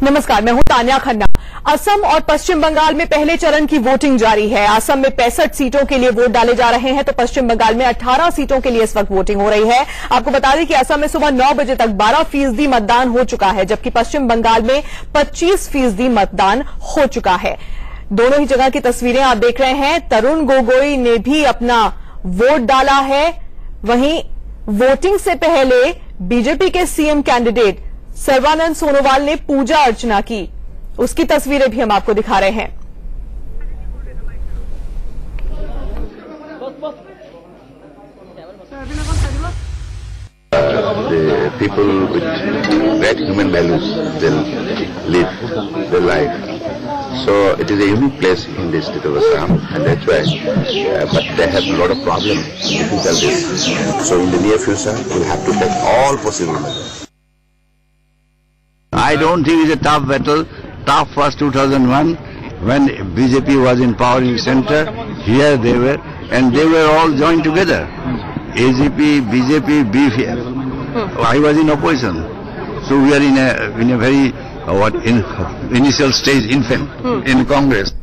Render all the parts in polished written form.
नमस्कार, मैं हूं तान्या खन्ना। असम और पश्चिम बंगाल में पहले चरण की वोटिंग जारी है। असम में 65 सीटों के लिए वोट डाले जा रहे हैं तो पश्चिम बंगाल में 18 सीटों के लिए इस वक्त वोटिंग हो रही है। आपको बता दें कि असम में सुबह 9 बजे तक 12% मतदान हो चुका है, जबकि पश्चिम बंगाल में 25% मतदान हो चुका है। दोनों ही जगह की तस्वीरें आप देख रहे हैं। तरुण गोगोई ने भी अपना वोट डाला है। वहीं वोटिंग से पहले बीजेपी के सीएम कैंडिडेट सर्बानंद सोनोवाल ने पूजा अर्चना की, उसकी तस्वीरें भी हम आपको दिखा रहे हैं। The people with great human values, they'll live their life. So it is a unique place in the state of Assam, and that's why. But they have a lot of problems, difficulties. So in the near future, we'll have to take all possible measures. I don't think it's a tough battle. Tough was 2001 when BJP was in power in center. Here they were, and they were all joined together. AGP, BJP, BFF. I was in opposition, so we are in a very initial stage infant in Congress.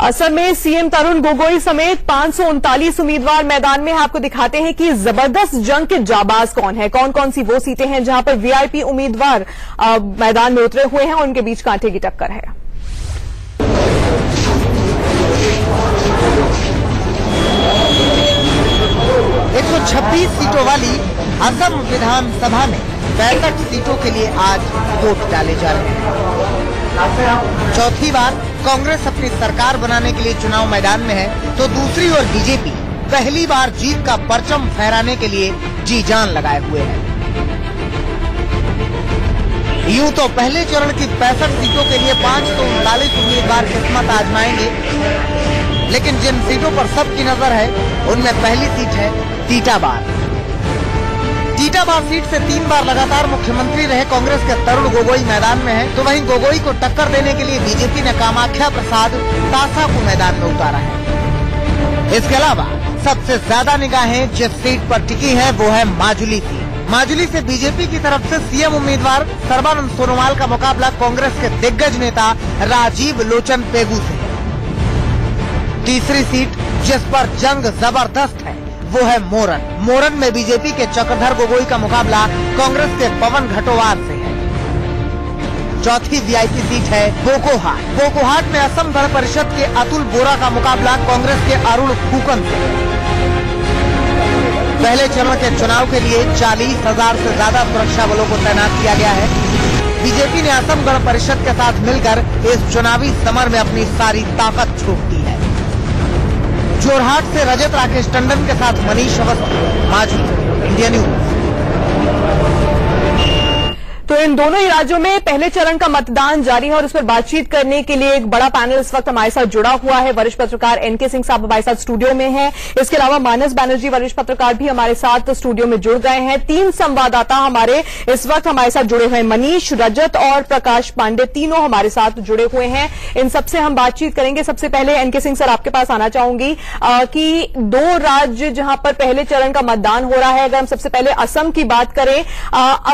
Assam में CM Tarun Gogoi समेत 539 उम्मीदवार मैदान में हैं। आपको दिखाते हैं कि जबरदस्त जंग के जाबाज कौन है, कौन कौन सी वो सीटें हैं जहां पर वीआईपी उम्मीदवार मैदान में उतरे हुए हैं और उनके बीच कांटे की टक्कर है। 126 सीटों वाली असम विधानसभा में 65 सीटों के लिए आज वोट डाले जा रहे हैं। चौथी बार कांग्रेस अपनी सरकार बनाने के लिए चुनाव मैदान में है तो दूसरी ओर बीजेपी पहली बार जीत का परचम फहराने के लिए जी जान लगाए हुए है। यूं तो पहले चरण की 65 सीटों के लिए 539 उम्मीदवार किस्मत आजमाएंगे, लेकिन जिन सीटों पर सबकी नजर है उनमें पहली सीट है टीटाबार। टीटाबार सीट से 3 बार लगातार मुख्यमंत्री रहे कांग्रेस के तरुण गोगोई मैदान में है, तो वहीं गोगोई को टक्कर देने के लिए बीजेपी ने कामाख्या प्रसाद तासा को मैदान में उतारा है। इसके अलावा सबसे ज्यादा निगाहें जिस सीट पर टिकी हैं वो है माजुली सीट। माजुली से बीजेपी की तरफ से सीएम उम्मीदवार सर्बानंद सोनोवाल का मुकाबला कांग्रेस के दिग्गज नेता राजीव लोचन पेगू से। तीसरी सीट जिस पर जंग जबरदस्त है वो है मोरन। मोरन में बीजेपी के चक्रधर गोगोई का मुकाबला कांग्रेस के पवन घटोवार से है। चौथी वीआईपी सीट है बोकोहाट। बोकोहाट में असम गण परिषद के अतुल बोरा का मुकाबला कांग्रेस के अरुण फूकन से। पहले चरण के चुनाव के लिए 40,000 से ज्यादा सुरक्षा बलों को तैनात किया गया है। बीजेपी ने असम गण परिषद के साथ मिलकर इस चुनावी समर में अपनी सारी ताकत झोंक दी है। जोरहाट से रजत राकेश टंडन के साथ मनीष अवस्थी, माजुली, इंडिया न्यूज। तो इन दोनों ही राज्यों में पहले चरण का मतदान जारी है और इस पर बातचीत करने के लिए एक बड़ा पैनल इस वक्त हमारे साथ जुड़ा हुआ है। वरिष्ठ पत्रकार एनके सिंह साहब हमारे साथ स्टूडियो में हैं। इसके अलावा मानस बैनर्जी वरिष्ठ पत्रकार भी हमारे साथ स्टूडियो में जुड़ गए हैं। 3 संवाददाता हमारे इस वक्त हमारे साथ जुड़े हुए हैं। मनीष, रजत और प्रकाश पांडे तीनों हमारे साथ जुड़े हुए हैं। इन सबसे हम बातचीत करेंगे। सबसे पहले एनके सिंह सर, आपके पास आना चाहूंगी कि 2 राज्य जहां पर पहले चरण का मतदान हो रहा है, अगर हम सबसे पहले असम की बात करें,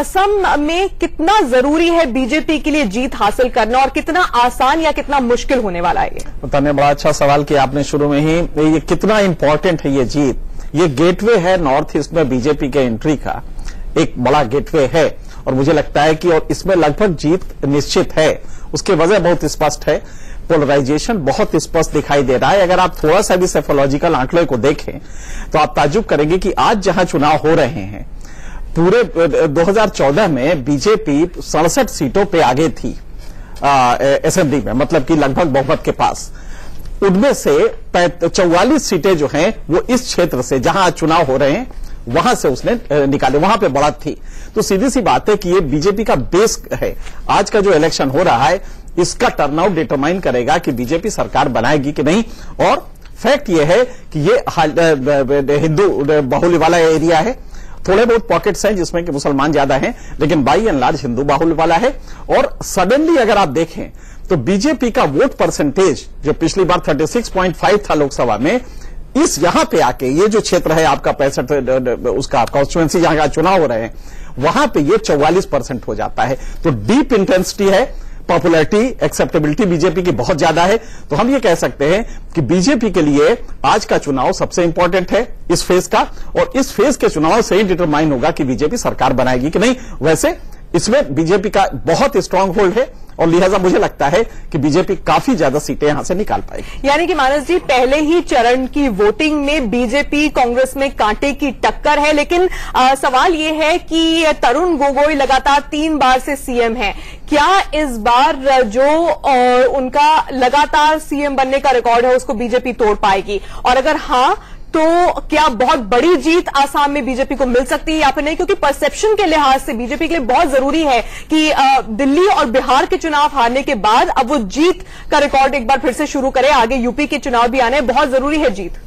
असम में कितना जरूरी है बीजेपी के लिए जीत हासिल करना और कितना आसान या कितना मुश्किल होने वाला है? ये बड़ा अच्छा सवाल किया आपने शुरू में ही। ये कितना इंपॉर्टेंट है ये जीत। ये गेटवे है नॉर्थ ईस्ट में बीजेपी के एंट्री का, एक बड़ा गेटवे है और मुझे लगता है कि और इसमें लगभग जीत निश्चित है। उसकी वजह बहुत स्पष्ट है, पोलराइजेशन बहुत स्पष्ट दिखाई दे रहा है। अगर आप थोड़ा सा भी साइकोलॉजिकल आंकड़े को देखें तो आप ताज्जुब करेंगे कि आज जहां चुनाव हो रहे हैं, पूरे 2014 में बीजेपी 67 सीटों पे आगे थी असेंबली में, मतलब कि लगभग बहुमत के पास। उनमें से 44 सीटें जो हैं वो इस क्षेत्र से जहां चुनाव हो रहे हैं वहां से उसने निकाले, वहां पे बढ़त थी। तो सीधी सी बात है कि ये बीजेपी का बेस है। आज का जो इलेक्शन हो रहा है इसका टर्नआउट डिटरमाइन करेगा कि बीजेपी सरकार बनाएगी कि नहीं। और फैक्ट ये है कि ये हिंदू बाहुल्य वाला एरिया है। थोड़े बहुत पॉकेट्स हैं जिसमें कि मुसलमान ज्यादा हैं, लेकिन बाई एंड लार्ज हिंदू बाहुल्य वाला है। और सडनली अगर आप देखें तो बीजेपी का वोट परसेंटेज जो पिछली बार 36.5 था लोकसभा में, इस यहां पे आके ये जो क्षेत्र है आपका 65 उसका कॉन्स्टिट्यूएंसी जहां का चुनाव हो रहे हैं वहां पे ये 44% हो जाता है। तो डीप इंटेंसिटी है, पॉपुलैरिटी, एक्सेप्टेबिलिटी बीजेपी की बहुत ज्यादा है। तो हम ये कह सकते हैं कि बीजेपी के लिए आज का चुनाव सबसे इंपॉर्टेंट है इस फेज का, और इस फेज के चुनाव से ही डिटरमाइन होगा कि बीजेपी सरकार बनाएगी कि नहीं। वैसे इसमें बीजेपी का बहुत स्ट्रांग होल्ड है और लिहाजा मुझे लगता है कि बीजेपी काफी ज्यादा सीटें यहां से निकाल पाएगी। यानी कि मानस जी, पहले ही चरण की वोटिंग में बीजेपी कांग्रेस में कांटे की टक्कर है, लेकिन सवाल यह है कि तरुण गोगोई लगातार 3 बार से सीएम हैं। क्या इस बार जो उनका लगातार सीएम बनने का रिकॉर्ड है उसको बीजेपी तोड़ पाएगी, और अगर हां तो क्या बहुत बड़ी जीत आसाम में बीजेपी को मिल सकती है या फिर नहीं? क्योंकि परसेप्शन के लिहाज से बीजेपी के लिए बहुत जरूरी है कि दिल्ली और बिहार के चुनाव हारने के बाद अब वो जीत का रिकॉर्ड एक बार फिर से शुरू करे। आगे यूपी के चुनाव भी आने, बहुत जरूरी है जीत।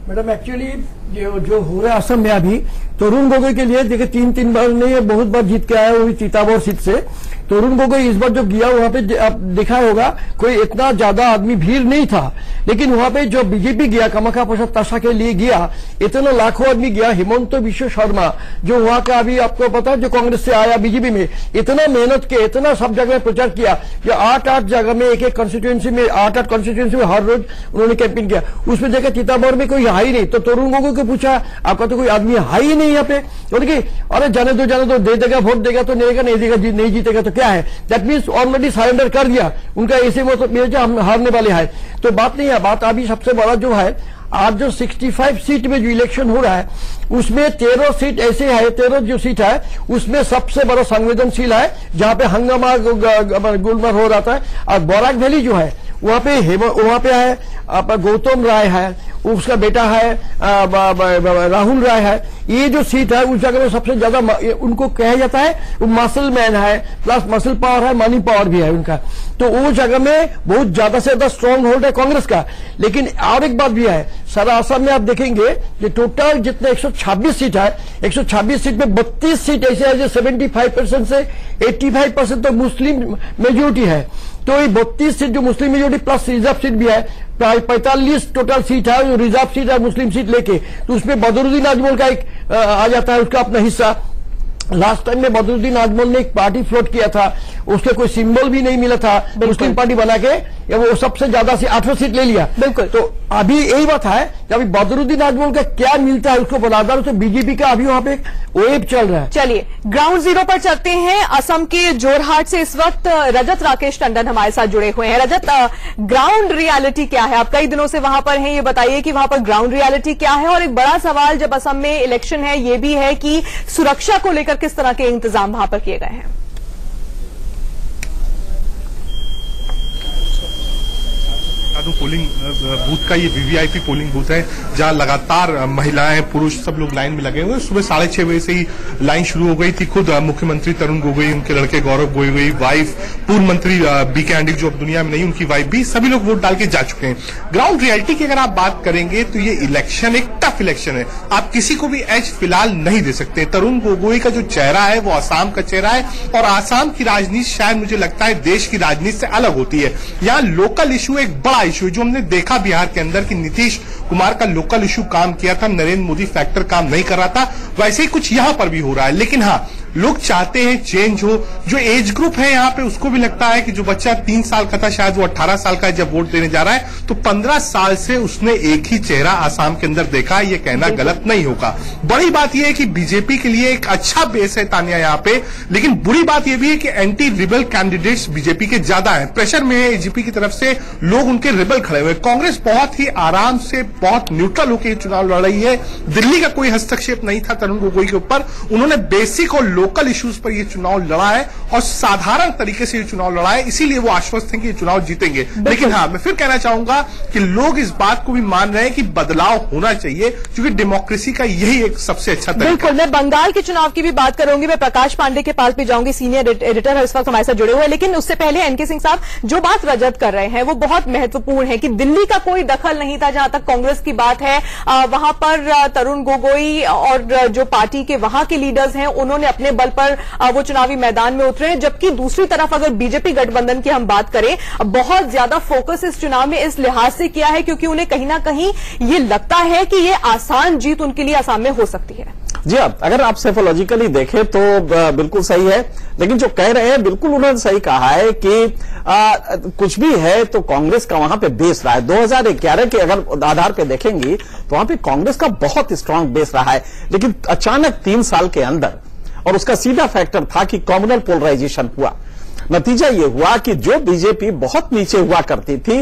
मैडम, एक्चुअली जो हो रहा है असम में अभी, तरुण गोगोई के लिए देखिए 3 बार नहीं, बहुत बार जीत के आया, वो भी चिताबोर सीट से। तरुण गोगोई इस बार जो गया वहां पे आप देखा होगा कोई इतना ज्यादा आदमी भीड़ नहीं था, लेकिन वहां पे जो बीजेपी गया कामाख्या प्रसाद ताशा के लिए गया, इतना लाखों आदमी गया। हिमंत विश्व शर्मा जो वहां का अभी आपको पता है जो कांग्रेस से आया बीजेपी में, इतना मेहनत के इतना सब जगह प्रचार किया कि 8 जगह में एक कॉन्स्टिट्यूएंसी में 8 कॉन्स्टिट्यूएंसी में हर रोज उन्होंने कैंपेन किया। उसमें देखा चिताबोर में कोई हाई नहीं, तो तरुण गोगोई को पूछा आपका तो कोई आदमी हाई ही नहीं यहाँ पे, बोले अरे जाने दो दे देगा, वोट देगा तो नहीं देगा, नहीं देगा नहीं जीतेगा तो क्या है। दैट मीन्स ऑलरेडी सरेंडर कर दिया उनका, ऐसे मतलब हम हारने वाले हैं। तो बात नहीं है, बात अभी सबसे बड़ा जो है आज जो 65 सीट में जो इलेक्शन हो रहा है उसमें 13 सीट ऐसे है, 13 जो सीट है उसमें सबसे बड़ा संवेदनशील है जहां पे हंगामा गुलमर हो रहा था। और बराक वैली जो है वहां पे है आपका गौतम राय है, उसका बेटा है राहुल राय है। ये जो सीट है उस जगह में सबसे ज्यादा उनको कहा जाता है वो मसल मैन है, प्लस मसल पावर है, मनी पावर भी है उनका। तो वो जगह में बहुत ज्यादा से ज्यादा स्ट्रांग होल्ड है कांग्रेस का। लेकिन और एक बात भी है, सारा असम में आप देखेंगे कि टोटल जितने 126 सीट है, 126 सीट में 32 सीट ऐसे है जो 75% से 85% तो मुस्लिम मेजोरिटी है। तो ये 32 सीट जो Muslim majority plus reserve seat भी है, 45 टोटल सीट है जो रिजर्व सीट है मुस्लिम सीट लेके, तो उसमें बदरुद्दीन आजमल का एक आ जाता है उसका अपना हिस्सा। लास्ट टाइम में बदरुद्दीन आजमल ने एक पार्टी फ्लोट किया था, उसके कोई सिंबल भी नहीं मिला था, मुस्लिम पार्टी बना के वो सबसे ज्यादा से 8 सीट ले लिया। बिल्कुल, तो अभी यही बात है कि अभी बदरुद्दीन आजमल का क्या मिलता है उसको बनादार से बीजेपी का अभी वहां पे वेव चल रहा है। चलिए ग्राउंड जीरो पर चलते हैं। असम के जोरहाट से इस वक्त रजत राकेश टंडन हमारे साथ जुड़े हुए हैं। रजत, ग्राउंड रियलिटी क्या है? आप कई दिनों से वहां पर हैं, ये बताइए कि वहां पर ग्राउंड रियलिटी क्या है। और एक बड़ा सवाल जब असम में इलेक्शन है ये भी है कि सुरक्षा को लेकर किस तरह के इंतजाम वहां पर किए गए हैं? पोलिंग बूथ का ये वीवीआईपी पोलिंग बूथ है जहां लगातार महिलाएं पुरुष सब लोग लाइन में लगे हुए हैं। सुबह 6:30 बजे से ही लाइन शुरू हो गई थी। खुद मुख्यमंत्री तरुण गोगोई, उनके लड़के गौरव गोगोई, वाइफ पूर्व मंत्री बीके आंडिक जो अब दुनिया में नहीं, उनकी वाइफ भी, सभी लोग वोट डाल के जा चुके हैं। ग्राउंड रियलिटी की अगर आप बात करेंगे तो ये इलेक्शन एक टफ इलेक्शन है, आप किसी को भी एज फिलहाल नहीं दे सकते। तरुण गोगोई का जो चेहरा है वो आसाम का चेहरा है, और आसाम की राजनीति शायद मुझे लगता है देश की राजनीति से अलग होती है। यहाँ लोकल इशू एक बड़ा इशू जो हमने देखा बिहार के अंदर कि नीतीश कुमार का लोकल इशू काम किया था, नरेंद्र मोदी फैक्टर काम नहीं कर रहा था, वैसे ही कुछ यहां पर भी हो रहा है। लेकिन हाँ, लोग चाहते हैं चेंज हो। जो एज ग्रुप है यहाँ पे उसको भी लगता है कि जो बच्चा 3 साल का था शायद वो 18 साल का जब वोट देने जा रहा है, तो 15 साल से उसने एक ही चेहरा आसाम के अंदर देखा, ये कहना गलत नहीं होगा। बड़ी बात यह है कि बीजेपी के लिए एक अच्छा बेस है तानिया यहाँ पे, लेकिन बुरी बात यह भी है कि एंटी रिबल कैंडिडेट्स बीजेपी के ज्यादा है। प्रेशर में है एजीपी की तरफ से, लोग उनके रिबल खड़े हुए। कांग्रेस बहुत ही आराम से बहुत न्यूट्रल होकर चुनाव लड़ रही है। दिल्ली का कोई हस्तक्षेप नहीं था तरुण गोगोई के ऊपर, उन्होंने बेसिक और लोकल इश्यूज पर यह चुनाव लड़ा है और साधारण तरीके से यह चुनाव लड़ा है, इसीलिए वो आश्वस्त हैं कि ये चुनाव जीतेंगे। लेकिन हाँ, मैं फिर कहना चाहूंगा कि लोग इस बात को भी मान रहे हैं कि बदलाव होना चाहिए, क्योंकि डेमोक्रेसी का यही एक सबसे अच्छा तरीका। बिल्कुल, मैं बंगाल के चुनाव की भी बात करूंगी, मैं प्रकाश पांडे के पास भी जाऊंगी, सीनियर एडिटर इस वक्त हमारे साथ जुड़े हुए हैं। लेकिन उससे पहले एनके सिंह साहब, जो बात रजत कर रहे हैं वो बहुत महत्वपूर्ण है कि दिल्ली का कोई दखल नहीं था जहां तक कांग्रेस की बात है। वहां पर तरुण गोगोई और जो पार्टी के वहां के लीडर्स हैं उन्होंने अपने बल पर वो चुनावी मैदान में उतरे हैं। जबकि दूसरी तरफ अगर बीजेपी गठबंधन की हम बात करें, बहुत ज्यादा फोकस इस चुनाव में इस लिहाज से किया है क्योंकि उन्हें कहीं ना कहीं ये लगता है कि ये आसान जीत उनके लिए आसाम में हो सकती है। जी हाँ, अगर आप साइकोलॉजिकली देखें तो बिल्कुल सही है, लेकिन जो कह रहे हैं बिल्कुल उन्होंने सही कहा है कि कुछ भी है तो कांग्रेस का वहां पे बेस रहा है। 2011 के अगर आधार पे देखेंगी तो वहां पे कांग्रेस का बहुत स्ट्रांग बेस रहा है, लेकिन अचानक 3 साल के अंदर, और उसका सीधा फैक्टर था कि कम्युनल पोलराइजेशन हुआ। नतीजा ये हुआ कि जो बीजेपी बहुत नीचे हुआ करती थी,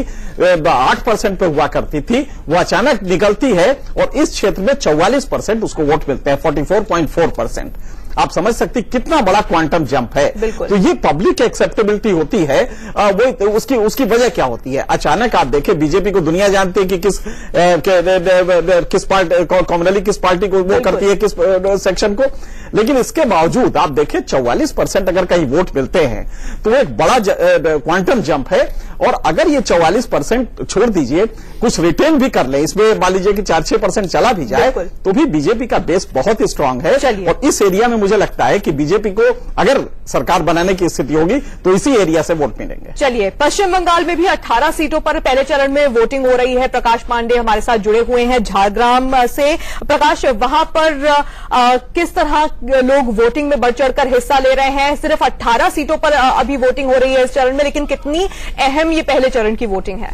8% पे हुआ करती थी, वो अचानक निकलती है और इस क्षेत्र में 44% उसको वोट मिलते हैं, 44.4%। आप समझ सकते कितना बड़ा क्वांटम जंप है। तो ये पब्लिक एक्सेप्टेबिलिटी होती है, वो उसकी वजह क्या होती है? अचानक आप देखें, बीजेपी को दुनिया जानती है कि किस पार्टी कॉमनली किस पार्टी को वो करती है, किस सेक्शन को, लेकिन इसके बावजूद आप देखें 44% अगर कहीं वोट मिलते हैं तो वो एक बड़ा क्वांटम जंप है। और अगर ये 44% छोड़ दीजिए, कुछ रिटेन भी कर ले, इसमें मान लीजिए कि 4-6% चला भी जाए, तो भी बीजेपी का बेस बहुत ही स्ट्रांग है। और इस एरिया में मुझे लगता है कि बीजेपी को अगर सरकार बनाने की स्थिति होगी तो इसी एरिया से वोट मिलेंगे। चलिए, पश्चिम बंगाल में भी 18 सीटों पर पहले चरण में वोटिंग हो रही है। प्रकाश पांडे हमारे साथ जुड़े हुए हैं झारग्राम से। प्रकाश, वहां पर किस तरह लोग वोटिंग में बढ़ चढ़कर हिस्सा ले रहे हैं? सिर्फ 18 सीटों पर अभी वोटिंग हो रही है इस चरण में, लेकिन कितनी अहम ये पहले चरण की वोटिंग है?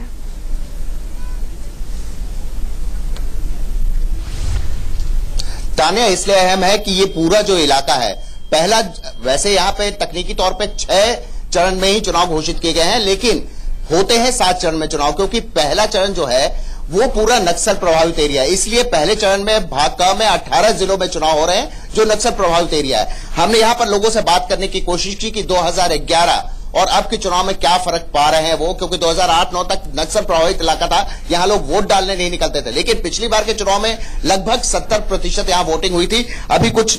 तानिया, इसलिए अहम है कि ये पूरा जो इलाका है, पहला, वैसे यहां पे तकनीकी तौर पे 6 चरण में ही चुनाव घोषित किए गए हैं, लेकिन होते हैं 7 चरण में चुनाव, क्योंकि पहला चरण जो है वो पूरा नक्सल प्रभावित एरिया है। इसलिए पहले चरण में भाजपा में 18 जिलों में चुनाव हो रहे हैं जो नक्सल प्रभावित एरिया है। हमने यहां पर लोगों से बात करने की कोशिश की कि 2011 और अब के चुनाव में क्या फर्क पा रहे हैं वो, क्योंकि 2008-9 तक नक्सल प्रभावित इलाका था, यहां लोग वोट डालने नहीं निकलते थे, लेकिन पिछली बार के चुनाव में लगभग 70% यहां वोटिंग हुई थी। अभी कुछ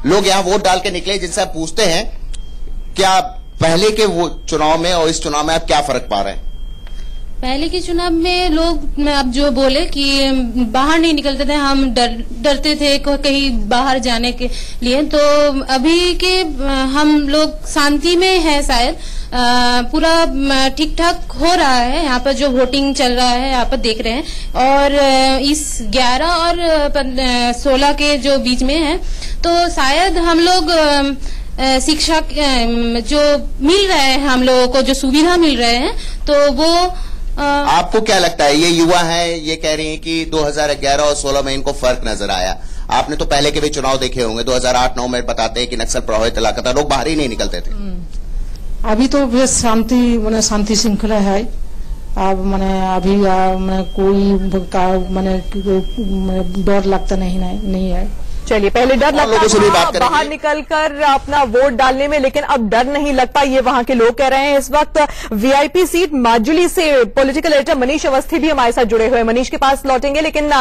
लोग यहां वोट डाल के निकले, जिनसे आप पूछते हैं क्या पहले के वो चुनाव में और इस चुनाव में आप क्या फर्क पा रहे हैं? पहले के चुनाव में लोग अब जो बोले कि बाहर नहीं निकलते थे, हम डरते थे कहीं बाहर जाने के लिए, तो अभी के हम लोग शांति में है शायद। पूरा ठीक ठाक हो रहा है यहाँ पर, जो वोटिंग चल रहा है यहाँ पर देख रहे हैं। और इस 11 और 16 के जो बीच में है, तो शायद हम लोग शिक्षा जो मिल रहे हैं, हम लोगों को जो सुविधा मिल रहे हैं, तो वो आपको क्या लगता है? ये युवा हैं, ये कह रही हैं कि 2011 और 16 में इनको फर्क नजर आया। आपने तो पहले के भी चुनाव देखे होंगे, 2008-9 में बताते हैं कि नक्सल प्रभावित इलाका था, लोग बाहर ही नहीं निकलते थे। अभी तो बेस शांति श्रृंखला है। अब अभी कोई डर लगता नहीं है। चलिए, पहले डर लगता था बाहर निकलकर अपना वोट डालने में, लेकिन अब डर नहीं लगता, ये वहां के लोग कह रहे हैं। इस वक्त वीआईपी सीट माजुली से पॉलिटिकल एडिटर मनीष अवस्थी भी हमारे साथ जुड़े हुए हैं। मनीष के पास लौटेंगे, लेकिन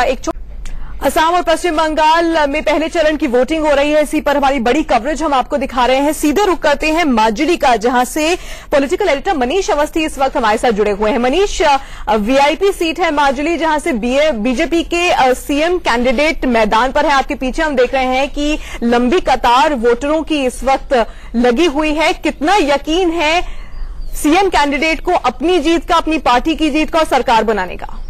असम और पश्चिम बंगाल में पहले चरण की वोटिंग हो रही है, इसी पर हमारी बड़ी कवरेज हम आपको दिखा रहे हैं। सीधे रुख करते हैं माजुली का, जहां से पॉलिटिकल एडिटर मनीष अवस्थी इस वक्त हमारे साथ जुड़े हुए हैं। मनीष, वीआईपी सीट है माजुली, जहां से बीजेपी के सीएम कैंडिडेट मैदान पर है। आपके पीछे हम देख रहे हैं कि लंबी कतार वोटरों की इस वक्त लगी हुई है। कितना यकीन है सीएम कैंडिडेट को अपनी जीत का, अपनी पार्टी की जीत का और सरकार बनाने का?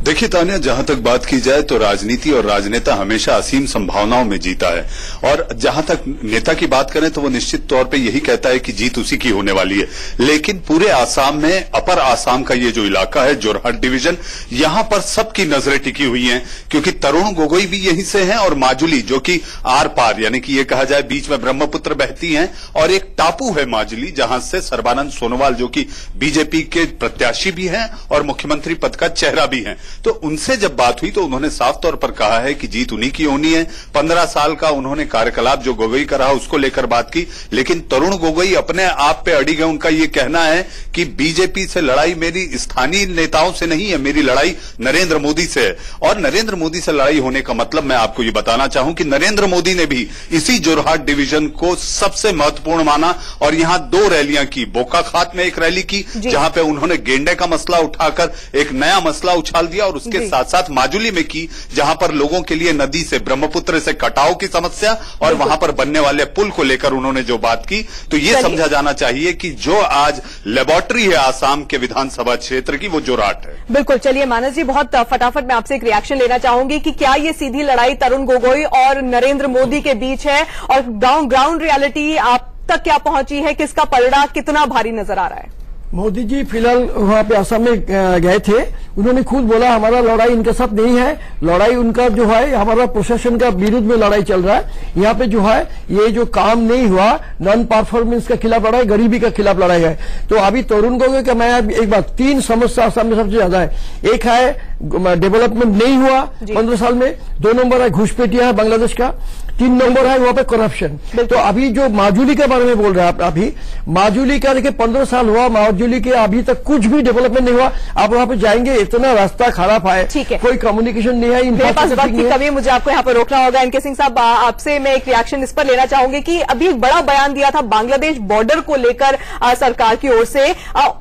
देखिए तानिया, जहां तक बात की जाए तो राजनीति और राजनेता हमेशा असीम संभावनाओं में जीता है, और जहां तक नेता की बात करें तो वो निश्चित तौर पे यही कहता है कि जीत उसी की होने वाली है। लेकिन पूरे आसाम में, अपर आसाम का ये जो इलाका है, जोरहाट डिवीजन, यहां पर सबकी नजरें टिकी हुई हैं, क्योंकि तरुण गोगोई भी यहीं से हैं और माजुली, जो कि आर पार, यानी कि ये कहा जाए बीच में ब्रह्मपुत्र बहती हैं, और एक टापू है माजुली, जहां से सर्बानंद सोनोवाल, जो कि बीजेपी के प्रत्याशी भी हैं और मुख्यमंत्री पद का चेहरा भी हैं, तो उनसे जब बात हुई तो उन्होंने साफ तौर पर कहा है कि जीत उन्हीं की होनी है। 15 साल का उन्होंने कार्यकलाप जो गोगोई का रहा उसको लेकर बात की, लेकिन तरुण गोगोई अपने आप पे अड़ी गए। उनका ये कहना है कि बीजेपी से लड़ाई मेरी स्थानीय नेताओं से नहीं है, मेरी लड़ाई नरेंद्र मोदी से है। और नरेंद्र मोदी से लड़ाई होने का मतलब मैं आपको ये बताना चाहूं कि नरेंद्र मोदी ने भी इसी जोरहाट डिवीजन को सबसे महत्वपूर्ण माना और यहां 2 रैलियां की। बोकाखात में एक रैली की जहां पे उन्होंने गेंडे का मसला उठाकर एक नया मसला उछाल दिया, और उसके साथ साथ माजुली में की, जहां पर लोगों के लिए नदी से ब्रह्मपुत्र से कटाव की समस्या और वहां पर बनने वाले पुल को लेकर उन्होंने जो बात की, तो ये समझा जाना चाहिए कि जो आज लेबोरेटरी है आसाम के विधानसभा क्षेत्र की, वो जोरहाट है। बिल्कुल। चलिए मानस जी, बहुत फटाफट मैं आपसे एक रिएक्शन लेना चाहूंगी कि क्या ये सीधी लड़ाई तरुण गोगोई और नरेंद्र मोदी के बीच है, और ग्राउंड रियलिटी आप तक क्या पहुंची है, किसका पलड़ा कितना भारी नजर आ रहा है? मोदी जी फिलहाल वहां पे असम में गए थे, उन्होंने खुद बोला हमारा लड़ाई इनके साथ नहीं है, लड़ाई उनका जो है हमारा प्रशासन का विरुद्ध में लड़ाई चल रहा है। यहाँ पे जो है ये जो काम नहीं हुआ, नॉन परफॉर्मेंस के खिलाफ लड़ाई, गरीबी के खिलाफ लड़ाई है। तो अभी तरुण गोगोई का मैं एक बात, 3 समस्या असम में सबसे ज्यादा है। एक है डेवलपमेंट नहीं हुआ 15 साल में, 2 नंबर है घुसपैठिया है बांग्लादेश का, 3 नंबर है वहां पे करप्शन। तो अभी जो माजुली के बारे में बोल रहे हैं आप, अभी माजुली का देखिए 15 साल हुआ, माजुली के अभी तक कुछ भी डेवलपमेंट नहीं हुआ। आप वहां पे जाएंगे इतना रास्ता खराब है, कोई कम्युनिकेशन नहीं है, मेरे पास वक्त की कमी है, मुझे आपको यहाँ पर रोकना होगा। एनके सिंह साहब, आपसे मैं एक रिएक्शन इस पर लेना चाहूंगी कि अभी एक बड़ा बयान दिया था बांग्लादेश बॉर्डर को लेकर सरकार की ओर से,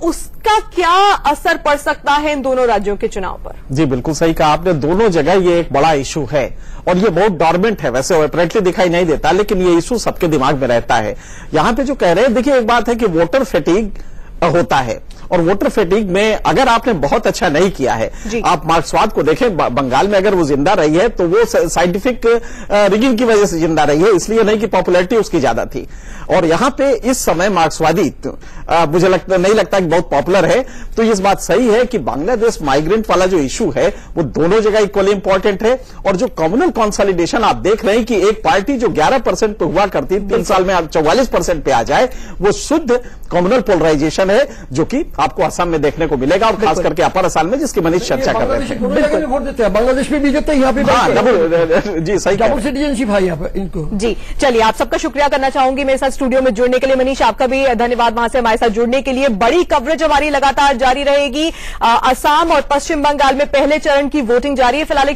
उसका क्या असर पड़ सकता है इन दोनों राज्यों के चुनाव पर? जी बिल्कुल सही कहा आपने, दोनों जगह ये एक बड़ा इशू है और ये बहुत डॉर्मेंट है, वैसे ऑपरेटली दिखाई नहीं देता, लेकिन ये इशू सबके दिमाग में रहता है। यहां पे जो कह रहे हैं, देखिए एक बात है कि वोटर फेटिग होता है, और वोटर फेटिग में अगर आपने बहुत अच्छा नहीं किया है, आप मार्क्सवाद को देखें, बंगाल में अगर वो जिंदा रही है तो वो साइंटिफिक रिगिंग की वजह से जिंदा रही है, इसलिए नहीं कि पॉपुलैरिटी उसकी ज्यादा थी। और यहां पे इस समय मार्क्सवादी मुझे नहीं लगता कि बहुत पॉपुलर है। तो इस बात सही है कि बांग्लादेश माइग्रेंट वाला जो इशू है वो दोनों जगह इक्वली इंपॉर्टेंट है। और जो कम्युनल कंसोलिडेशन आप देख रहे हैं कि एक पार्टी जो 11% पे हुआ करती 3 साल में 44% पे आ जाए, वो शुद्ध कम्युनल पोलराइजेशन है, जो कि आपको असम में देखने को मिलेगा, और खास करके अपर असम में, जिसकी मनीष चर्चा कर रहे थे। वोट देते हैं बांग्लादेश में भी देते हैं, यहाँ पे जी सही, डबल सिटीजनशिप है यहाँ पे इनको। जी चलिए, आप सबका शुक्रिया करना चाहूंगी मेरे साथ स्टूडियो में जुड़ने के लिए। मनीष, आपका भी धन्यवाद वहां से हमारे साथ जुड़ने के लिए। बड़ी कवरेज हमारी लगातार जारी रहेगी। असम और पश्चिम बंगाल में पहले चरण की वोटिंग जारी है फिलहाल।